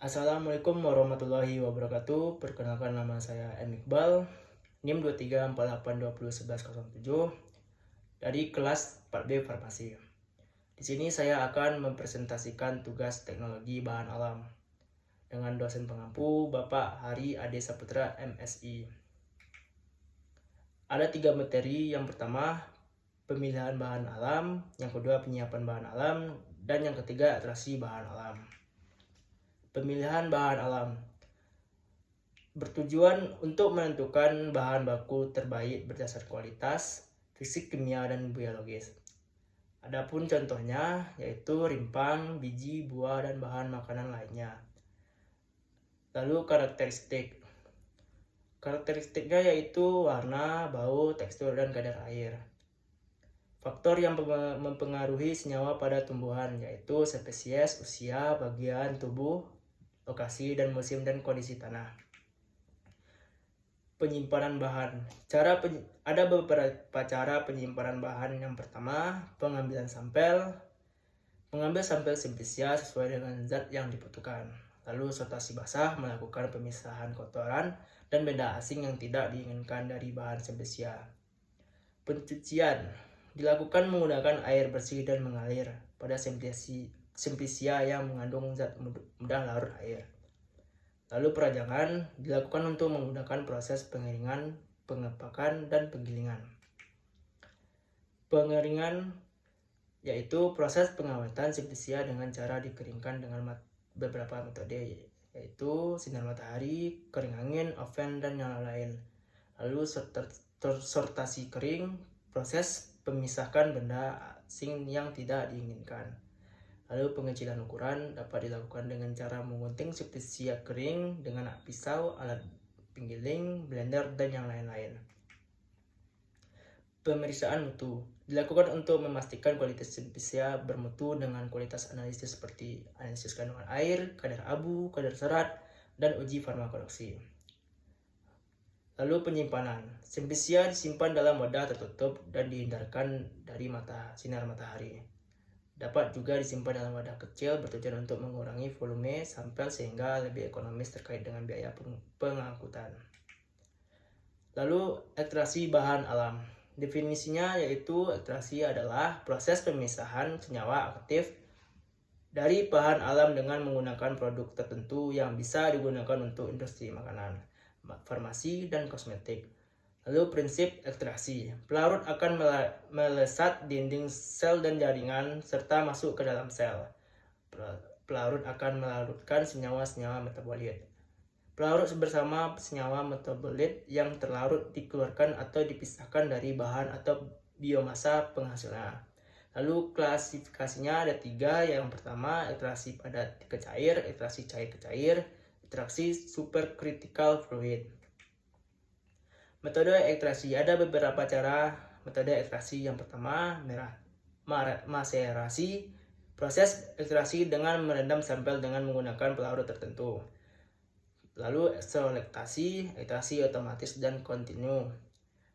Assalamualaikum warahmatullahi wabarakatuh. Perkenalkan, nama saya M. Iqbal, NIM 2348201107 dari kelas 4B Farmasi. Di sini saya akan mempresentasikan tugas teknologi bahan alam dengan dosen pengampu Bapak Hari Ade Saputra MSI. Ada 3 materi. Yang pertama, pemilihan bahan alam, yang kedua penyiapan bahan alam, dan yang ketiga atrasi bahan alam. Pemilihan bahan alam bertujuan untuk menentukan bahan baku terbaik berdasar kualitas, fisik, kimia, dan biologis. Adapun contohnya yaitu rimpang, biji, buah, dan bahan makanan lainnya. Lalu karakteristiknya yaitu warna, bau, tekstur, dan kadar air. Faktor yang mempengaruhi senyawa pada tumbuhan yaitu spesies, usia, bagian tubuh, lokasi dan musim, dan kondisi tanah. Penyimpanan bahan. Ada beberapa cara penyimpanan bahan. Yang pertama, pengambilan sampel. Mengambil sampel simplisia sesuai dengan zat yang dibutuhkan. Lalu sortasi basah, melakukan pemisahan kotoran dan benda asing yang tidak diinginkan dari bahan simplisia. Pencucian dilakukan menggunakan air bersih dan mengalir pada simplisia yang mengandung zat mudah larut air. Lalu perajangan dilakukan untuk menggunakan proses pengeringan, pengepakan, dan penggilingan. Pengeringan yaitu proses pengawetan simplisia dengan cara dikeringkan dengan beberapa metode, yaitu sinar matahari, kering angin, oven, dan yang lain. Lalu sortasi kering, proses memisahkan benda asing yang tidak diinginkan. Lalu pengecilan ukuran dapat dilakukan dengan cara menggunting simplisia kering dengan pisau, alat penggiling, blender, dan yang lain-lain. Pemeriksaan mutu dilakukan untuk memastikan kualitas simplisia bermutu dengan kualitas analisis seperti analisis kandungan air, kadar abu, kadar serat, dan uji farmakologi. Lalu penyimpanan. Simplisia disimpan dalam wadah tertutup dan dihindarkan dari sinar matahari. Dapat juga disimpan dalam wadah kecil bertujuan untuk mengurangi volume sampel sehingga lebih ekonomis terkait dengan biaya pengangkutan. Lalu ekstraksi bahan alam. Definisinya yaitu ekstraksi adalah proses pemisahan senyawa aktif dari bahan alam dengan menggunakan produk tertentu yang bisa digunakan untuk industri makanan, farmasi, dan kosmetik. Lalu prinsip ekstraksi. Pelarut akan melesat dinding sel dan jaringan serta masuk ke dalam sel. Pelarut akan melarutkan senyawa-senyawa metabolit. Pelarut bersama senyawa metabolit yang terlarut dikeluarkan atau dipisahkan dari bahan atau biomasa penghasilnya. Lalu klasifikasinya ada 3. Yang pertama, ekstraksi padat ke cair, ekstraksi cair ke cair, ekstraksi supercritical fluid. Metode ekstraksi. Ada beberapa cara metode ekstraksi. Yang pertama, maserasi. Proses ekstraksi dengan merendam sampel dengan menggunakan pelarut tertentu. Lalu selektasi, ekstraksi otomatis dan kontinu.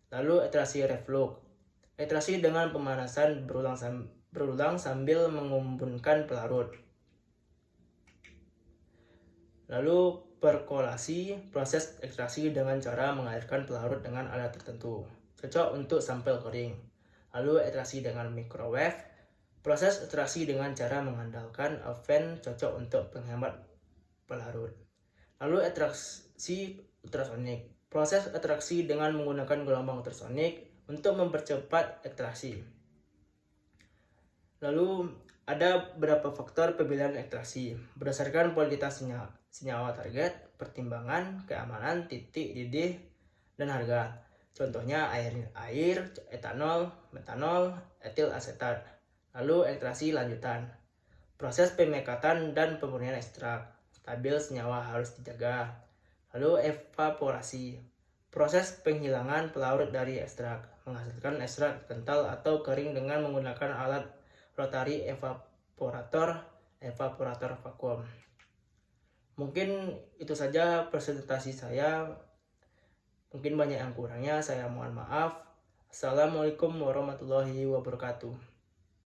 Lalu ekstraksi reflux. Ekstraksi dengan pemanasan berulang sambil mengembunkan pelarut. Lalu perkolasi, proses ekstraksi dengan cara mengalirkan pelarut dengan alat tertentu, cocok untuk sampel kering. Lalu ekstraksi dengan microwave, proses ekstraksi dengan cara mengandalkan oven, cocok untuk penghemat pelarut. Lalu ekstraksi ultrasonik, proses ekstraksi dengan menggunakan gelombang ultrasonik untuk mempercepat ekstraksi. Lalu ada beberapa faktor pemilihan ekstraksi berdasarkan kualitas senyawa target, pertimbangan, keamanan, titik didih, dan harga. Contohnya air, etanol, metanol, etil asetat. Lalu ekstraksi lanjutan. Proses pemekatan dan pemurnian ekstrak. Stabil senyawa harus dijaga. Lalu evaporasi. Proses penghilangan pelarut dari ekstrak. Menghasilkan ekstrak kental atau kering dengan menggunakan alat rotary evaporator vakum. Mungkin itu saja presentasi saya. Mungkin banyak yang kurangnya, saya mohon maaf. Assalamualaikum warahmatullahi wabarakatuh.